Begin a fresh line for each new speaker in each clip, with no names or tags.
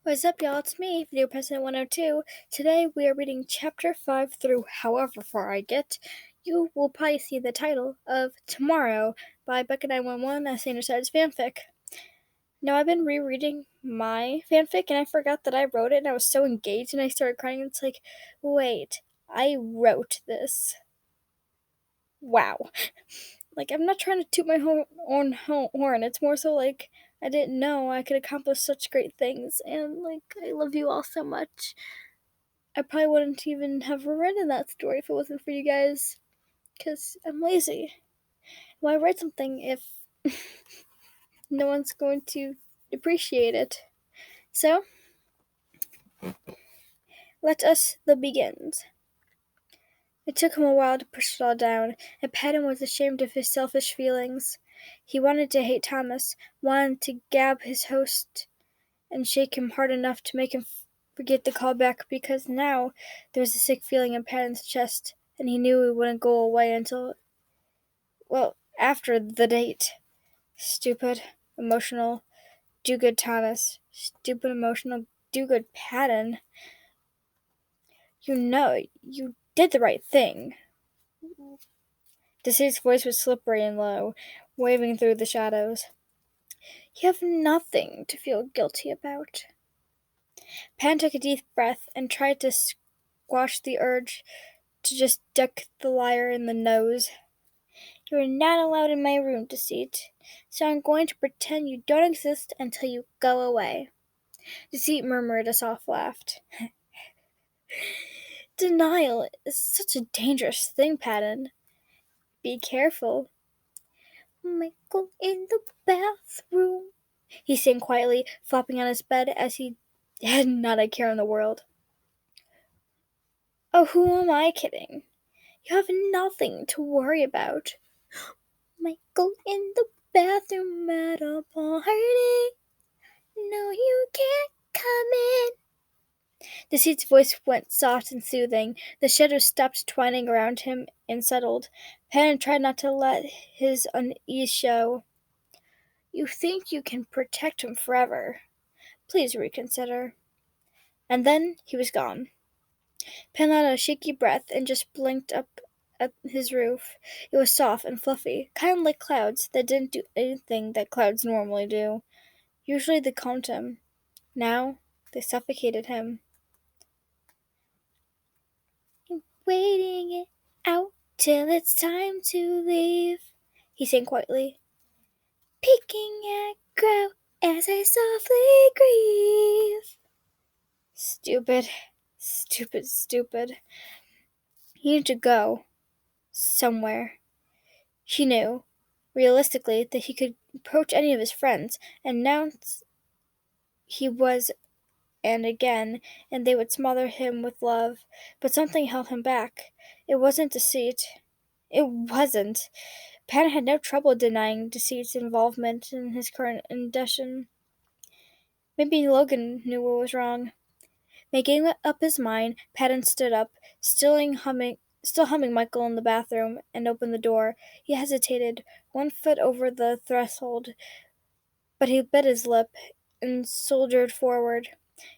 What's up, y'all? It's me, Video President 102. Today we are reading Chapter 5 through however far I get. You will probably see the title of Tomorrow by Bekka911 as Sanderside's fanfic. Now, I've been rereading my fanfic and I forgot that I wrote it and I was so engaged and I started crying. It's like, wait, I wrote this. Wow. Like, I'm not trying to toot my own horn. It's more so like, I didn't know I could accomplish such great things. And, like, I love you all so much. I probably wouldn't even have written that story if it wasn't for you guys. Because I'm lazy. Why write something if no one's going to appreciate it? So, let us the begins. It took him a while to push it all down, and Patton was ashamed of his selfish feelings. He wanted to hate Thomas, wanted to gab his host and shake him hard enough to make him forget the call back, because now there was a sick feeling in Patton's chest, and he knew it wouldn't go away until, well, after the date. Stupid, emotional, do-good Thomas. Stupid, emotional, do-good Patton. You know, you did the right thing. Deceit's voice was slippery and low, waving through the shadows. You have nothing to feel guilty about. Pan took a deep breath and tried to squash the urge to just duck the liar in the nose. You are not allowed in my room, Deceit, so I'm going to pretend you don't exist until you go away. Deceit murmured a soft laugh. Denial is such a dangerous thing, Patton. Be careful. Michael in the bathroom, he sang quietly, flopping on his bed as he had not a care in the world. Oh, who am I kidding? You have nothing to worry about. Michael in the bathroom at a party. No, you can't come in. The seat's voice went soft and soothing. The shadows stopped twining around him and settled. Patton tried not to let his unease show. You think you can protect him forever. Please reconsider. And then he was gone. Pan let out a shaky breath and just blinked up at his roof. It was soft and fluffy, kind of like clouds that didn't do anything that clouds normally do. Usually they calmed him. Now they suffocated him. Waiting it out till it's time to leave, he sang quietly, peeking at grow as I softly grieve. Stupid, stupid, stupid. He needed to go somewhere. He knew, realistically, that he could approach any of his friends and announce he was and again, and they would smother him with love. But something held him back. It wasn't deceit. It wasn't. Patton had no trouble denying Deceit's involvement in his current indecision. Maybe Logan knew what was wrong. Making up his mind, Patton stood up, still humming Michael in the bathroom, and opened the door. He hesitated, one foot over the threshold, but he bit his lip and soldiered forward.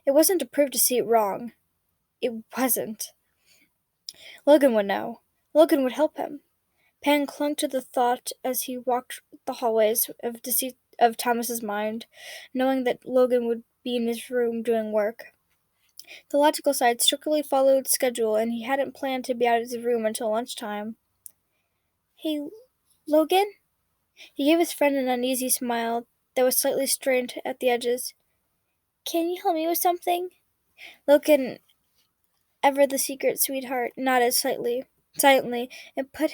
It wasn't to prove Deceit wrong. It wasn't. Logan would know. Logan would help him. Pan clung to the thought as he walked the hallways of Thomas's mind, knowing that Logan would be in his room doing work. The logical side strictly followed schedule, and he hadn't planned to be out of his room until lunchtime. Hey, Logan? He gave his friend an uneasy smile that was slightly strained at the edges. Can you help me with something? Logan, ever the secret sweetheart, nodded silently, and put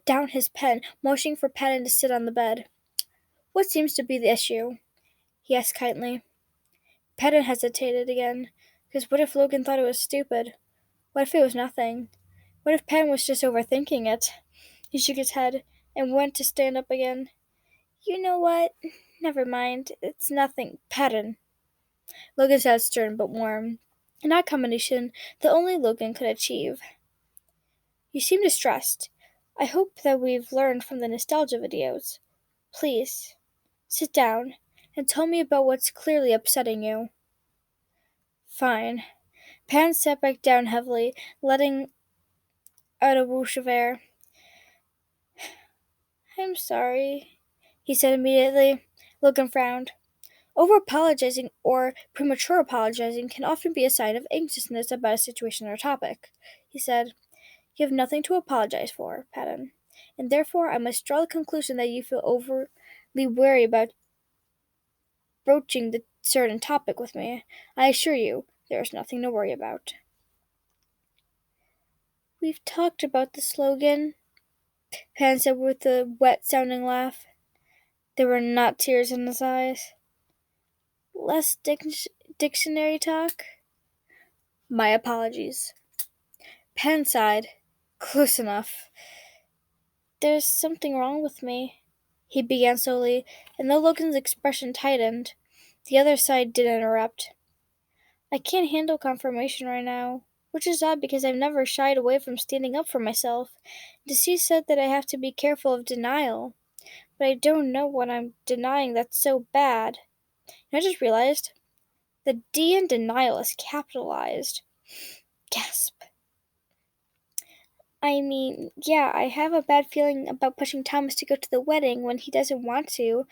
down his pen, motioning for Patton to sit on the bed. What seems to be the issue? He asked kindly. Patton hesitated again, because what if Logan thought it was stupid? What if it was nothing? What if Patton was just overthinking it? He shook his head and went to stand up again. You know what? Never mind. It's nothing. Patton. Logan sounded stern but warm, an odd combination that only Logan could achieve. You seem distressed. I hope that we've learned from the nostalgia videos. Please, sit down and tell me about what's clearly upsetting you. Fine. Pan sat back down heavily, letting out a whoosh of air. I'm sorry, he said immediately. Logan frowned. Over-apologizing or premature apologizing can often be a sign of anxiousness about a situation or topic, he said. You have nothing to apologize for, Patton, and therefore I must draw the conclusion that you feel overly wary about broaching the certain topic with me. I assure you, there is nothing to worry about. We've talked about the slogan, Patton said with a wet-sounding laugh. There were not tears in his eyes. Less dictionary talk? My apologies. Patton sighed. Close enough. There's something wrong with me, he began slowly, and though Logan's expression tightened, the other side did interrupt. I can't handle confirmation right now, which is odd because I've never shied away from standing up for myself. Deceased said that I have to be careful of denial, but I don't know what I'm denying that's so bad. And I just realized the D in denial is capitalized. Gasp. I mean, yeah, I have a bad feeling about pushing Thomas to go to the wedding when he doesn't want to,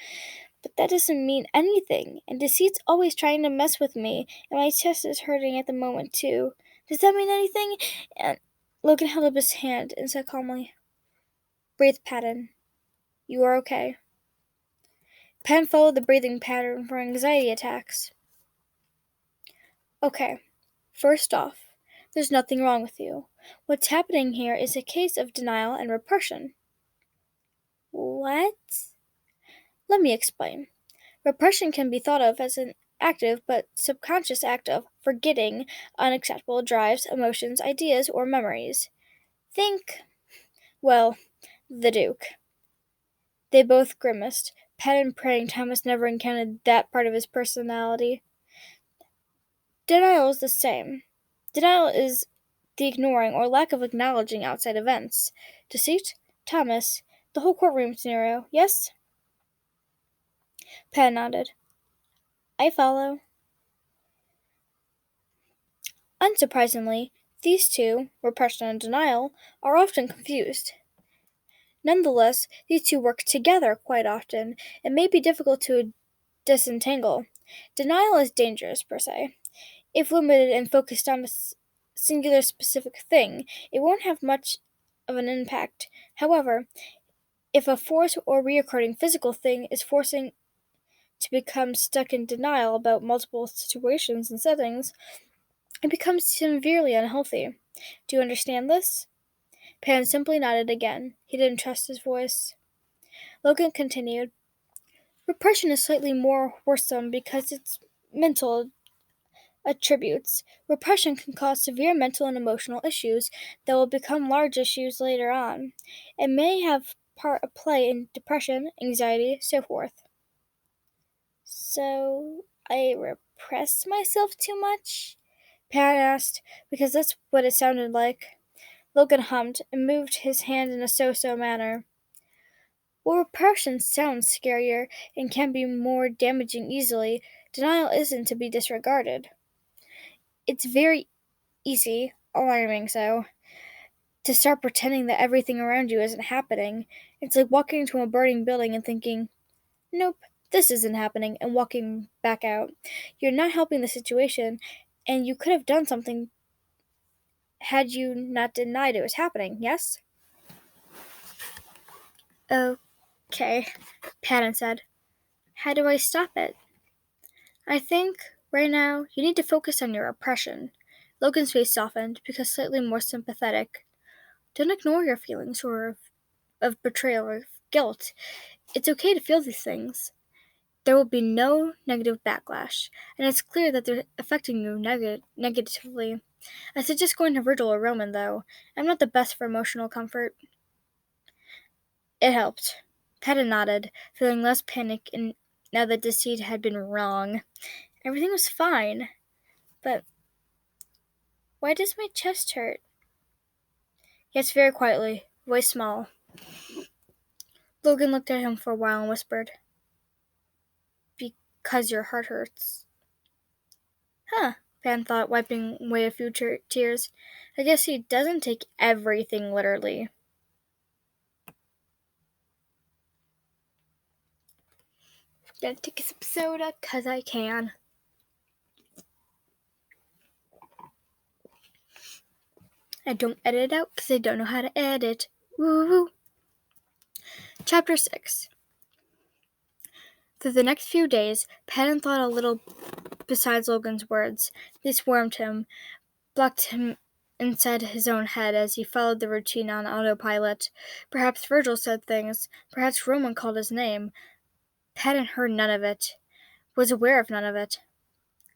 but that doesn't mean anything, and Deceit's always trying to mess with me, and my chest is hurting at the moment, too. Does that mean anything? And Logan held up his hand and said calmly, Breathe, Patton. You are okay. Patton followed the breathing pattern for anxiety attacks. Okay, first off, there's nothing wrong with you. What's happening here is a case of denial and repression. What? Let me explain. Repression can be thought of as an active but subconscious act of forgetting unacceptable drives, emotions, ideas, or memories. Think, well, the Duke. They both grimaced, Patton praying Thomas never encountered that part of his personality. Denial is the same. Denial is the ignoring or lack of acknowledging outside events. Deceit? Thomas, the whole courtroom scenario, yes? Patton nodded. I follow. Unsurprisingly, these two, repression and denial, are often confused. Nonetheless, these two work together quite often and may be difficult to disentangle. Denial is dangerous, per se. If limited and focused on a singular specific thing, it won't have much of an impact. However, if a force or reoccurring physical thing is forcing to become stuck in denial about multiple situations and settings, it becomes severely unhealthy. Do you understand this? Pan simply nodded again. He didn't trust his voice. Logan continued. Repression is slightly more worrisome because it's mental attributes. Repression can cause severe mental and emotional issues that will become large issues later on. It may have part of play in depression, anxiety, so forth. So, I repress myself too much? Pan asked, because that's what it sounded like. Logan hummed and moved his hand in a so-so manner. Well, repression sounds scarier and can be more damaging easily. Denial isn't to be disregarded. It's very easy, alarming so, to start pretending that everything around you isn't happening. It's like walking into a burning building and thinking, nope, this isn't happening, and walking back out. You're not helping the situation, and you could have done something had you not denied it was happening, yes? Okay, Patton said. How do I stop it? I think, right now, you need to focus on your oppression. Logan's face softened, because slightly more sympathetic. Don't ignore your feelings of betrayal or guilt. It's okay to feel these things. There will be no negative backlash, and it's clear that they're affecting you negatively. I suggest going to Virgil or Roman, though. I'm not the best for emotional comfort. It helped. Patton nodded, feeling less panic now that Deceit had been wrong. Everything was fine, but why does my chest hurt? Yes, very quietly, voice small. Logan looked at him for a while and whispered, 'cause your heart hurts. Huh, Pan thought, wiping away a few tears. I guess he doesn't take everything literally. Gonna take a sip of soda 'cause I can. I don't edit out 'cause I don't know how to edit. Woo-woo. Chapter 6. Through the next few days, Pan thought a little besides Logan's words. They swarmed him, blocked him inside his own head as he followed the routine on autopilot. Perhaps Virgil said things. Perhaps Roman called his name. Pan heard none of it. Was aware of none of it.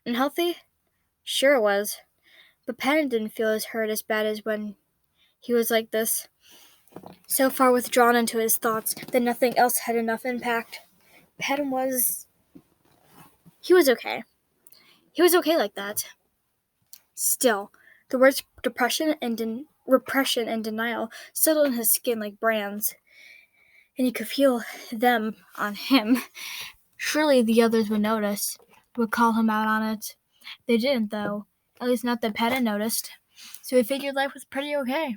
Unhealthy? Sure it was. But Pan didn't feel his hurt as bad as when he was like this. So far withdrawn into his thoughts that nothing else had enough impact. Pan was... He was okay. He was okay like that. Still, the words repression and denial settled in his skin like brands, and he could feel them on him. Surely the others would notice, would call him out on it. They didn't, though. At least not that Pat noticed. So he figured life was pretty okay.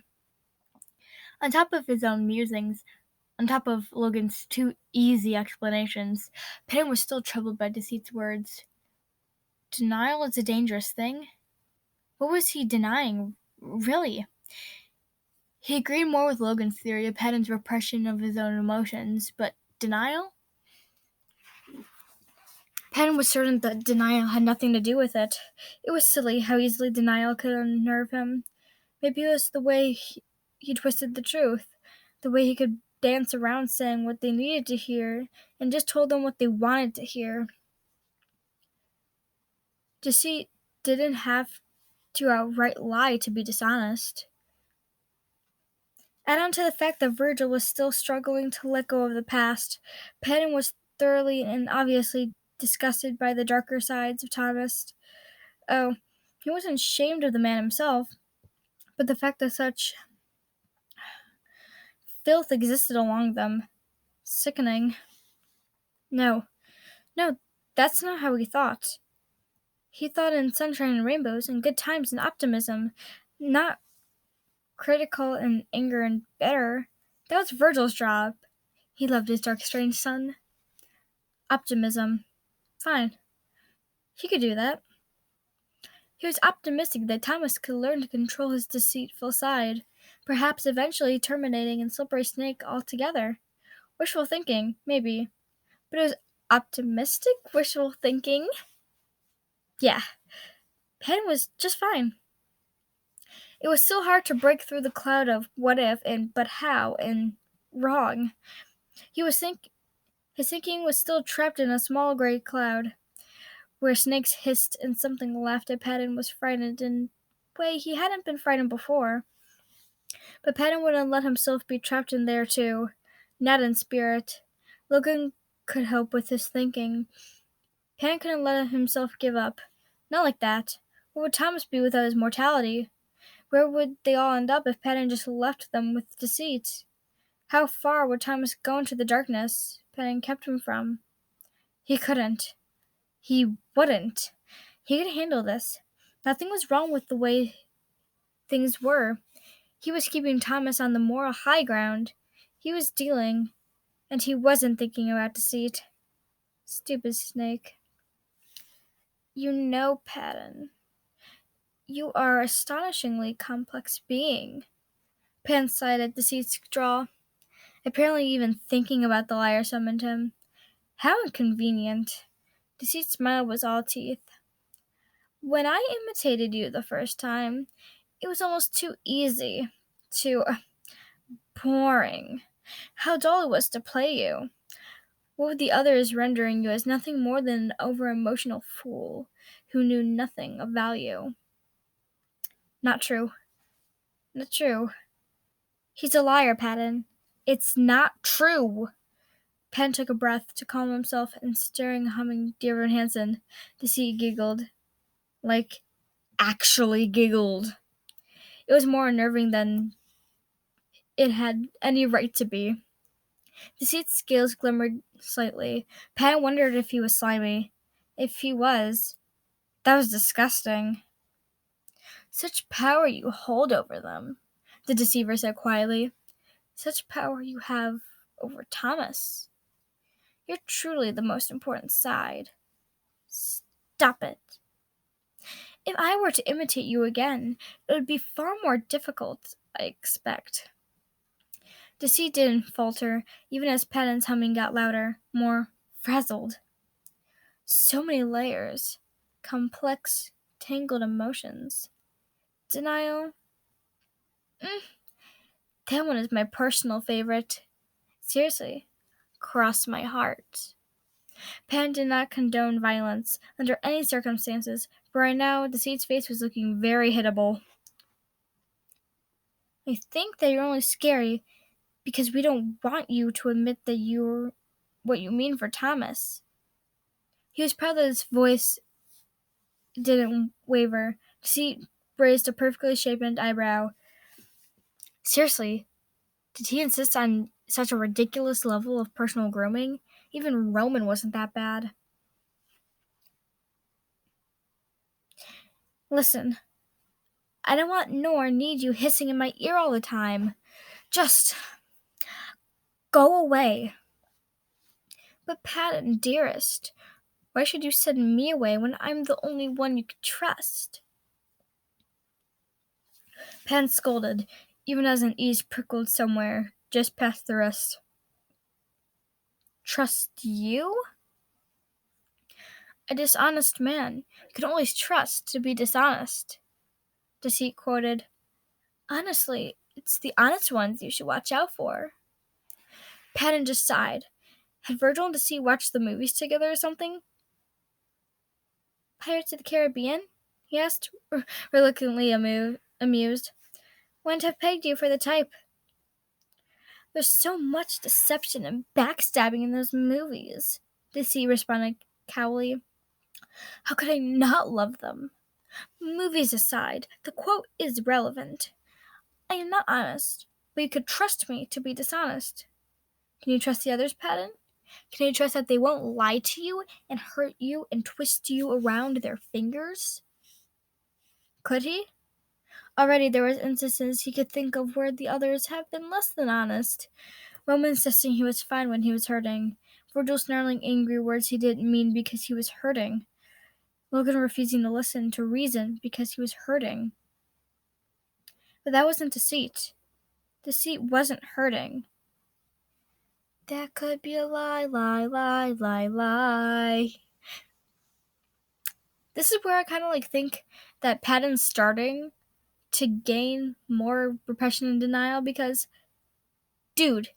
On top of his own musings, on top of Logan's too easy explanations, Pat was still troubled by Deceit's words. Denial is a dangerous thing? What was he denying, really? He agreed more with Logan's theory of Patton's repression of his own emotions, but denial? Patton was certain that denial had nothing to do with it. It was silly how easily denial could unnerve him. Maybe it was the way he twisted the truth, the way he could dance around saying what they needed to hear and just told them what they wanted to hear. Deceit didn't have to outright lie to be dishonest. Add on to the fact that Virgil was still struggling to let go of the past. Patton was thoroughly and obviously disgusted by the darker sides of Thomas. Oh, he wasn't ashamed of the man himself, but the fact that such filth existed among them. Sickening. No, that's not how he thought. He thought in sunshine and rainbows and good times and optimism, not critical and anger and bitter. That was Virgil's job. He loved his dark, strange son. Optimism. Fine. He could do that. He was optimistic that Thomas could learn to control his deceitful side, perhaps eventually terminating in Slippery Snake altogether. Wishful thinking, maybe. But it was optimistic wishful thinking? Yeah. Penn was just fine. It was still hard to break through the cloud of what if and but how and wrong. His thinking was still trapped in a small gray cloud, where snakes hissed and something laughed at Pat and was frightened in a way he hadn't been frightened before. But Patton wouldn't let himself be trapped in there too, not in spirit. Logan could help with his thinking. Patton couldn't let himself give up. Not like that. What would Thomas be without his mortality? Where would they all end up if Patton just left them with Deceit? How far would Thomas go into the darkness Patton kept him from? He couldn't. He wouldn't. He could handle this. Nothing was wrong with the way things were. He was keeping Thomas on the moral high ground. He was dealing, and he wasn't thinking about Deceit. Stupid snake. You know, Patton, you are an astonishingly complex being. Pan sighed at Deceit's drawl. Apparently even thinking about the liar summoned him. How inconvenient. Deceit's smile was all teeth. When I imitated you the first time, it was almost too easy, too boring. How dull it was to play you. What would the others rendering you as nothing more than an over-emotional fool who knew nothing of value? Not true. Not true. He's a liar, Patton. It's not true. Patton took a breath to calm himself and staring humming Dear Evan Hansen, Deceit giggled. Like, actually giggled. It was more unnerving than it had any right to be. Deceit's scales glimmered slightly. Patton wondered if he was slimy. If he was, that was disgusting. Such power you hold over them, the deceiver said quietly. Such power you have over Thomas. You're truly the most important side. Stop it. If I were to imitate you again, it would be far more difficult, I expect. Deceit didn't falter, even as Patton's humming got louder, more frazzled. So many layers, complex, tangled emotions. Denial? That one is my personal favorite. Seriously, cross my heart. Patton did not condone violence under any circumstances, but right now, Deceit's face was looking very hittable. I think that you're only scary because we don't want you to admit that you're what you mean for Thomas. He was proud that his voice didn't waver. Deceit raised a perfectly shapen eyebrow. Seriously, did he insist on such a ridiculous level of personal grooming? Even Roman wasn't that bad. Listen, I don't want nor need you hissing in my ear all the time. Just go away. But Patton, dearest, why should you send me away when I'm the only one you could trust? Patton scolded, even as an ease prickled somewhere just past the wrist. Trust you? A dishonest man you can always trust to be dishonest. Deceit quoted, Honestly, it's the honest ones you should watch out for. Patton just sighed. Had Virgil and Deceit watched the movies together or something? Pirates of the Caribbean? He asked, reluctantly amused. Wouldn't have pegged you for the type. There's so much deception and backstabbing in those movies, Deceit responded cowily. How could I not love them? Movies aside, the quote is relevant. I am not honest, but you could trust me to be dishonest. Can you trust the others, Patton? Can you trust that they won't lie to you and hurt you and twist you around their fingers? Could he? Already there was instances he could think of where the others have been less than honest. Roman insisting he was fine when he was hurting. Virgil snarling angry words he didn't mean because he was hurting. Logan refusing to listen to reason because he was hurting. But that wasn't deceit. Deceit wasn't hurting. That could be a lie, lie, lie, lie, lie. This is where I kind of think that Patton's starting to gain more repression and denial because, dude,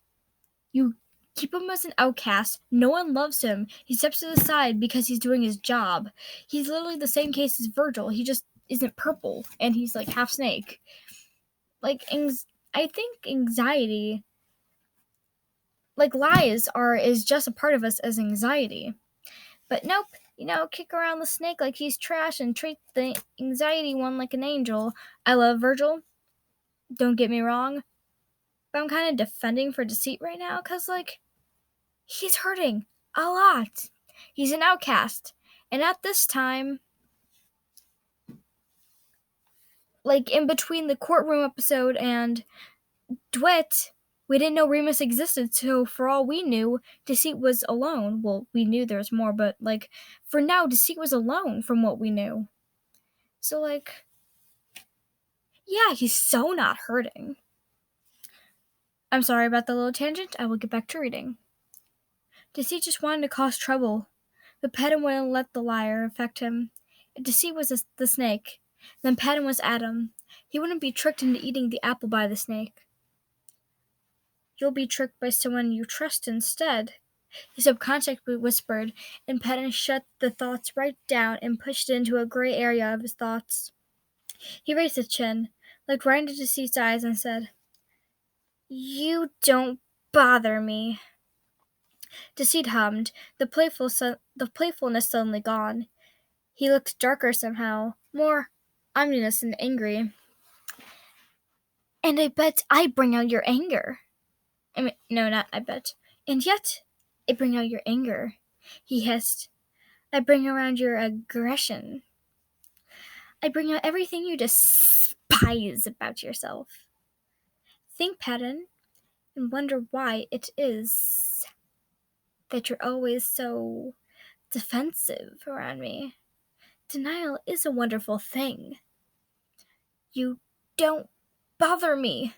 you keep him as an outcast. No one loves him. He steps to the side because he's doing his job. He's literally the same case as Virgil. He just isn't purple and he's like half snake. I think anxiety, lies is just a part of us as anxiety. But nope, kick around the snake like he's trash and treat the anxiety one like an angel. I love Virgil. Don't get me wrong. But I'm kind of defending for Deceit right now because, he's hurting a lot. He's an outcast. And at this time, in between the courtroom episode and DeWitt, we didn't know Remus existed, so for all we knew, Deceit was alone. Well, we knew there was more, but, for now, Deceit was alone from what we knew. So, yeah, he's so not hurting. I'm sorry about the little tangent. I will get back to reading. Deceit just wanted to cause trouble, but Patton wouldn't let the liar affect him. If Deceit was the snake, then Patton was Adam. He wouldn't be tricked into eating the apple by the snake. You'll be tricked by someone you trust instead, he subconsciously whispered, and Patton shut the thoughts right down and pushed it into a gray area of his thoughts. He raised his chin, looked right into Deceit's eyes, and said, You don't bother me. Deceit hummed, the playfulness suddenly gone. He looked darker somehow, more ominous and angry. And I bet I bring out your anger. No, not I bet. And yet, I bring out your anger, he hissed. I bring around your aggression. I bring out everything you despise about yourself. Think, Patton, and wonder why it is that you're always so defensive around me. Denial is a wonderful thing. You don't bother me.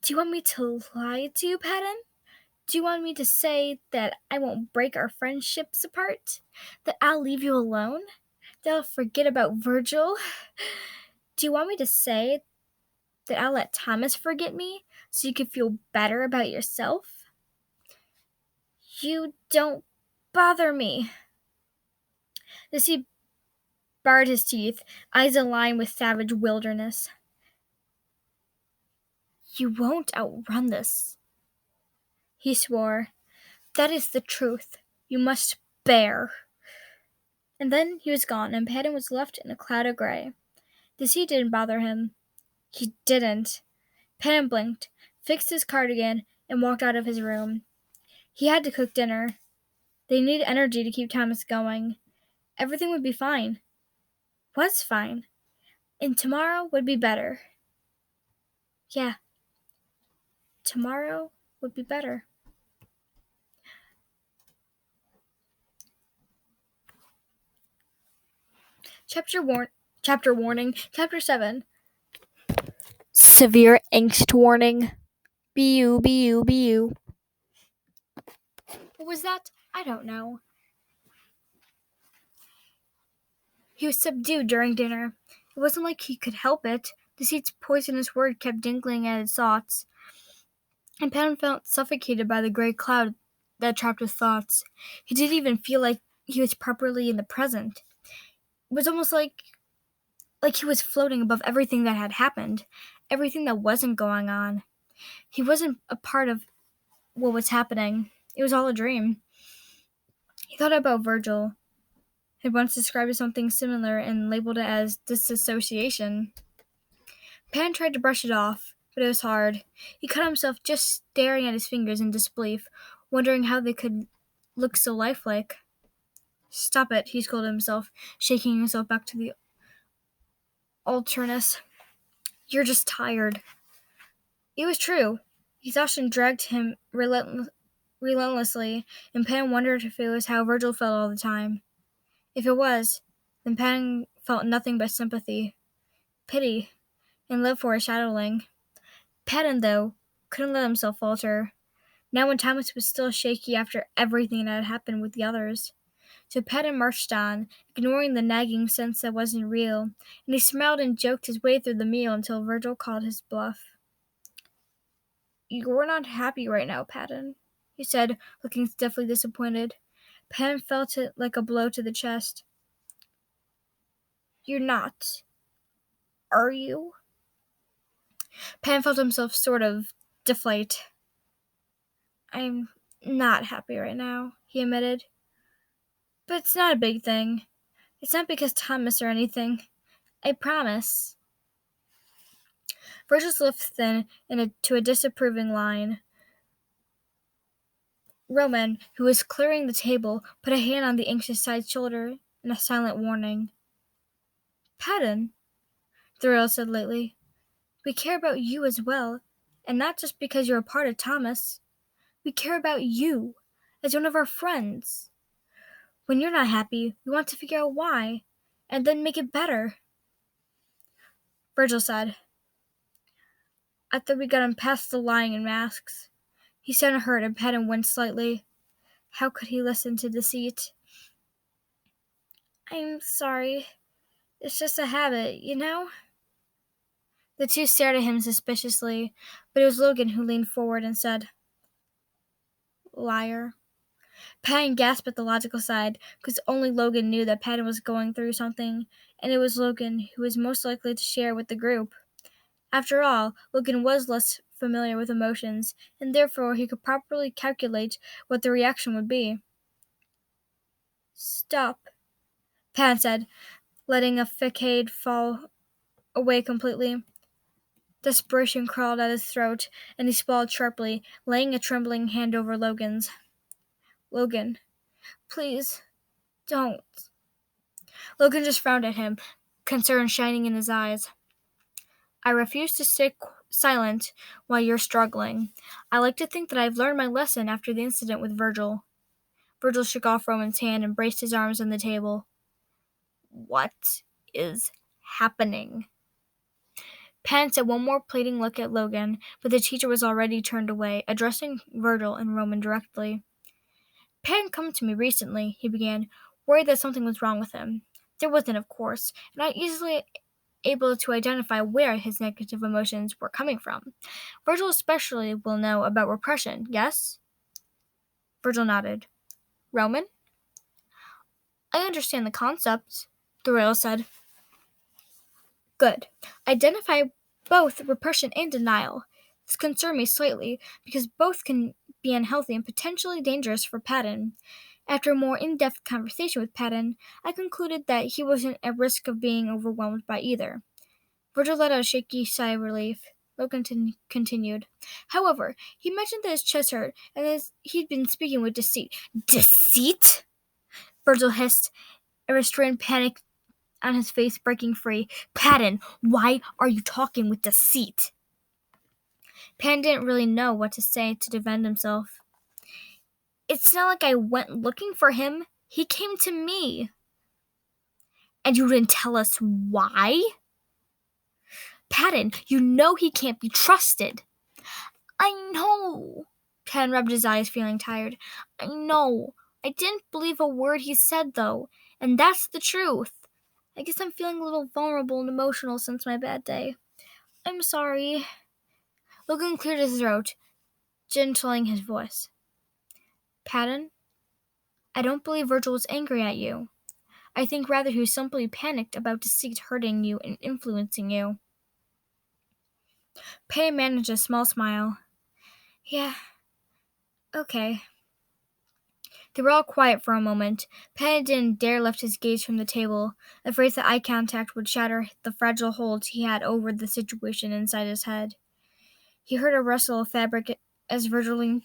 Do you want me to lie to you, Patton? Do you want me to say that I won't break our friendships apart? That I'll leave you alone? That I'll forget about Virgil? Do you want me to say that I'll let Thomas forget me so you can feel better about yourself? You don't bother me. As he bared his teeth, eyes aligned with savage wilderness. You won't outrun this, he swore. That is the truth you must bear. And then he was gone, and Patton was left in a cloud of gray. This heat didn't bother him. He didn't. Patton blinked, fixed his cardigan, and walked out of his room. He had to cook dinner. They needed energy to keep Thomas going. Everything would be fine. Was fine. And tomorrow would be better. Yeah. Tomorrow would be better. Chapter warning. Chapter 7. Severe angst warning. BU. What was that? I don't know. He was subdued during dinner. It wasn't like he could help it. Deceit's poisonous word kept dingling at his thoughts, and Patton felt suffocated by the gray cloud that trapped his thoughts. He didn't even feel like he was properly in the present. It was almost like he was floating above everything that had happened, everything that wasn't going on. He wasn't a part of what was happening. It was all a dream. He thought about Virgil. Had once described something similar and labeled it as disassociation. Pan tried to brush it off, but it was hard. He cut himself just staring at his fingers in disbelief, wondering how they could look so lifelike. Stop it, he scolded himself, shaking himself back to the alterness. You're just tired. It was true. Exhaustion dragged him relentlessly, and Pan wondered if it was how Virgil felt all the time. If it was, then Pan felt nothing but sympathy, pity, and love for his shadowling. Patton, though, couldn't let himself falter, now when Thomas was still shaky after everything that had happened with the others. So Patton marched on, ignoring the nagging sense that wasn't real, and he smiled and joked his way through the meal until Virgil called his bluff. You're not happy right now, Patton, he said, looking stiffly disappointed. Patton felt it like a blow to the chest. You're not. Are you? Patton felt himself sort of deflate. I'm not happy right now, he admitted. But it's not a big thing. It's not because Thomas or anything. I promise. Virgil's lips thinned to a disapproving line. Roman, who was clearing the table, put a hand on the anxious side's shoulder in a silent warning. Patton, Thurl said lately, we care about you as well, and not just because you're a part of Thomas. We care about you, as one of our friends. When you're not happy, we want to figure out why, and then make it better. Virgil said, I thought we got him past the lying and masks. He sounded hurt and Patton winced slightly. How could he listen to deceit? I'm sorry. It's just a habit, you know? The two stared at him suspiciously, but it was Logan who leaned forward and said, Liar. Patton gasped at the logical side, because only Logan knew that Patton was going through something, and it was Logan who was most likely to share with the group. After all, Logan was less familiar with emotions, and therefore he could properly calculate what the reaction would be. Stop, Patton said, letting a facade fall away completely. Desperation crawled at his throat, and he swallowed sharply, laying a trembling hand over Logan's. Logan, Please, don't. Logan just frowned at him, concern shining in his eyes. I refuse to stay silent while you're struggling. I like to think that I've learned my lesson after the incident with Virgil. Virgil shook off Roman's hand and braced his arms on the table. What is happening? Pan said one more pleading look at Logan, but the teacher was already turned away, addressing Virgil and Roman directly. Pan come to me recently, he began, worried that something was wrong with him. There wasn't, of course, and I easily able to identify where his negative emotions were coming from. Virgil especially will know about repression, yes? Virgil nodded. Roman? I understand the concept, Thorell said. Good. Identify both repression and denial. This concerned me slightly, because both can be unhealthy and potentially dangerous for Patton. After a more in-depth conversation with Patton, I concluded that he wasn't at risk of being overwhelmed by either. Virgil let out a shaky sigh of relief. Logan continued. However, he mentioned that his chest hurt, and that he'd been speaking with deceit. Deceit? Virgil hissed, a restrained panic on his face breaking free. Patton, why are you talking with deceit? Patton didn't really know what to say to defend himself. It's not like I went looking for him. He came to me. And you didn't tell us why? Patton, you know he can't be trusted. I know. Patton rubbed his eyes, feeling tired. I know. I didn't believe a word he said, though, and that's the truth. I guess I'm feeling a little vulnerable and emotional since my bad day. I'm sorry. Logan cleared his throat, gentling his voice. Patton, I don't believe Virgil was angry at you. I think rather he was simply panicked about deceit hurting you and influencing you. Patton managed a small smile. Yeah. Okay. They were all quiet for a moment. Patton didn't dare lift his gaze from the table, afraid that eye contact would shatter the fragile hold he had over the situation inside his head. He heard a rustle of fabric as Virgil leaned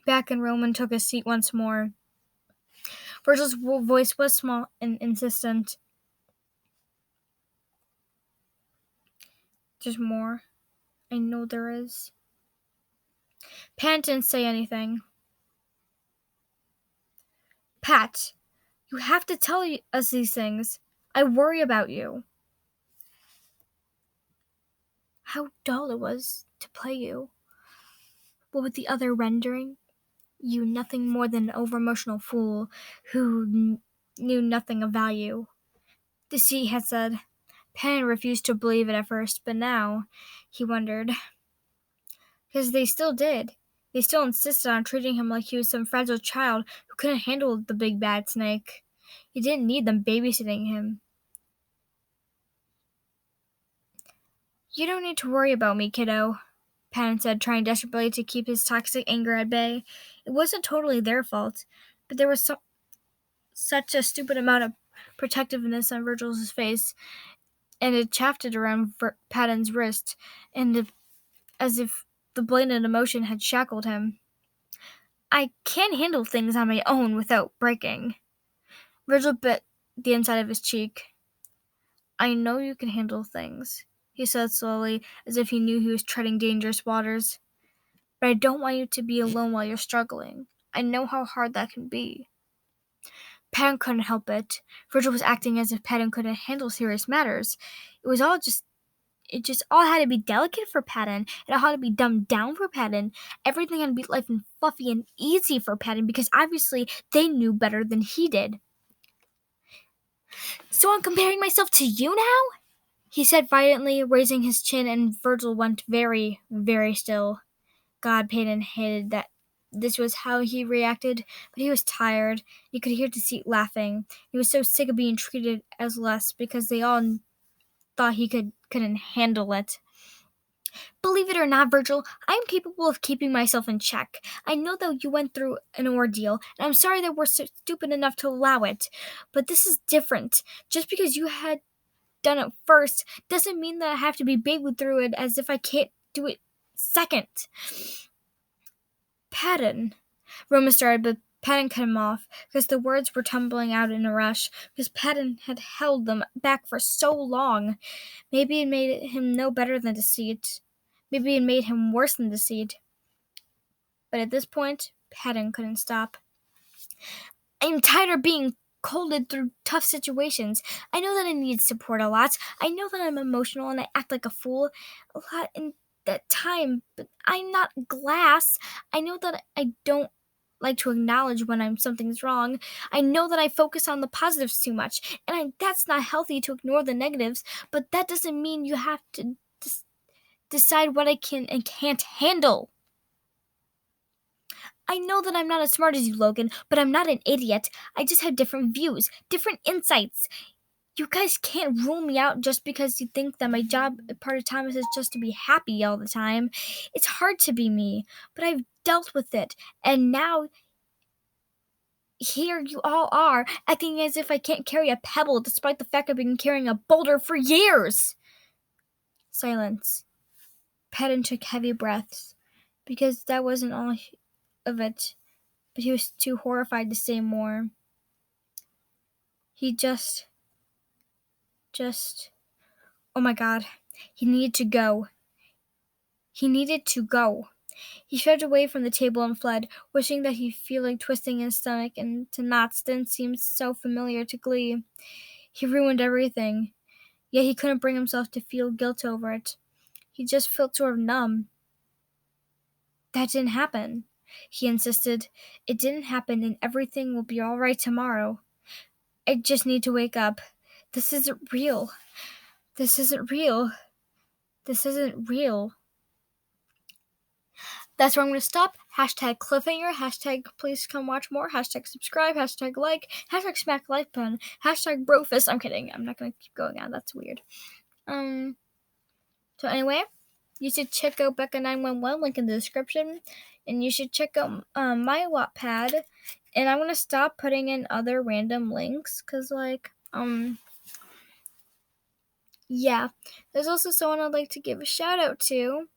back and Roman took his seat once more. Virgil's voice was small and insistent. There's more. I know there is. Pat didn't say anything. Pat, you have to tell us these things. I worry about you. How dull it was to play you. What with the other rendering? You nothing more than an over-emotional fool who knew nothing of value. Deceit had said. Pan refused to believe it at first, but now he wondered. Because they still did. They still insisted on treating him like he was some fragile child who couldn't handle the big bad snake. He didn't need them babysitting him. You don't need to worry about me, kiddo, Pan said, trying desperately to keep his toxic anger at bay. It wasn't totally their fault, but there was such a stupid amount of protectiveness on Virgil's face, and it chafed around Patton's wrist, as if the blatant emotion had shackled him. I can't handle things on my own without breaking. Virgil bit the inside of his cheek. I know you can handle things, he said slowly, as if he knew he was treading dangerous waters. But I don't want you to be alone while you're struggling. I know how hard that can be. Patton couldn't help it. Virgil was acting as if Patton couldn't handle serious matters. It just all had to be delicate for Patton. It all had to be dumbed down for Patton. Everything had to be light and fluffy and easy for Patton because obviously they knew better than he did. So I'm comparing myself to you now? He said violently, raising his chin, and Virgil went very, very still. God, Patton hated that this was how he reacted, but he was tired. He could hear Deceit laughing. He was so sick of being treated as less because they all thought he couldn't handle it. Believe it or not, Virgil, I am capable of keeping myself in check. I know that you went through an ordeal, and I'm sorry that we're so stupid enough to allow it. But this is different. Just because you had done it first doesn't mean that I have to be babied through it as if I can't do it second. Patton, Roman started, but Patton cut him off because the words were tumbling out in a rush, because Patton had held them back for so long. Maybe it made him no better than deceit. Maybe it made him worse than deceit. But at this point, Patton couldn't stop. I'm tired of being colded through tough situations. I know that I need support a lot. I know that I'm emotional and I act like a fool a lot in that time, but I'm not glass. I know that I don't like to acknowledge when something's wrong. I know that I focus on the positives too much, and that's not healthy to ignore the negatives, but that doesn't mean you have to decide what I can and can't handle. I know that I'm not as smart as you, Logan, but I'm not an idiot. I just have different views, different insights. You guys can't rule me out just because you think that my job part of time is just to be happy all the time. It's hard to be me, but I've dealt with it, and now here you all are, acting as if I can't carry a pebble despite the fact I've been carrying a boulder for years. Silence. Patton took heavy breaths, because that wasn't all of it, but he was too horrified to say more. He just, oh my God, he needed to go. He needed to go. He shoved away from the table and fled, wishing that he'd feel like twisting his stomach into knots didn't seem so familiar to Glee. He ruined everything, yet he couldn't bring himself to feel guilt over it. He just felt sort of numb. That didn't happen, he insisted. It didn't happen, and everything will be all right tomorrow. I just need to wake up. This isn't real. This isn't real. This isn't real. That's where I'm going to stop. Hashtag cliffhanger. Hashtag please come watch more. Hashtag subscribe. Hashtag like. Hashtag smack like button. Hashtag brofist. I'm kidding. I'm not going to keep going on. That's weird. So anyway, you should check out Bekka911. Link in the description. And you should check out my Wattpad. And I'm going to stop putting in other random links. Because yeah. There's also someone I'd like to give a shout out to.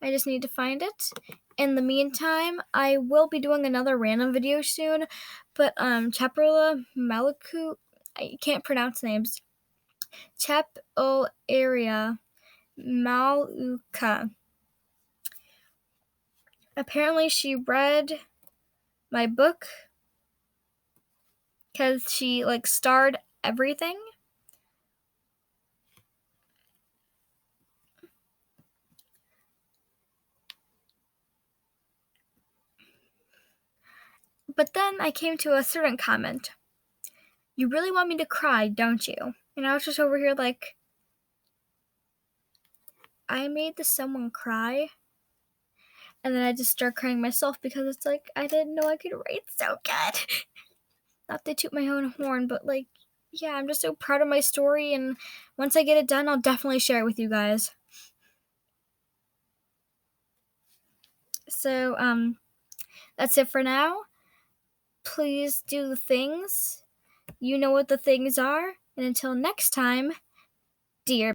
I just need to find it. In the meantime, I will be doing another random video soon, but Chaprila Malaku, I can't pronounce names. Chapel area Maluka. Apparently she read my book because she starred everything. But then I came to a certain comment. You really want me to cry, don't you? And I was just over here I made someone cry. And then I just start crying myself because it's I didn't know I could write so good. Not to toot my own horn, but yeah, I'm just so proud of my story, and once I get it done, I'll definitely share it with you guys. So, that's it for now. Please do the things. You know what the things are. And until next time, dear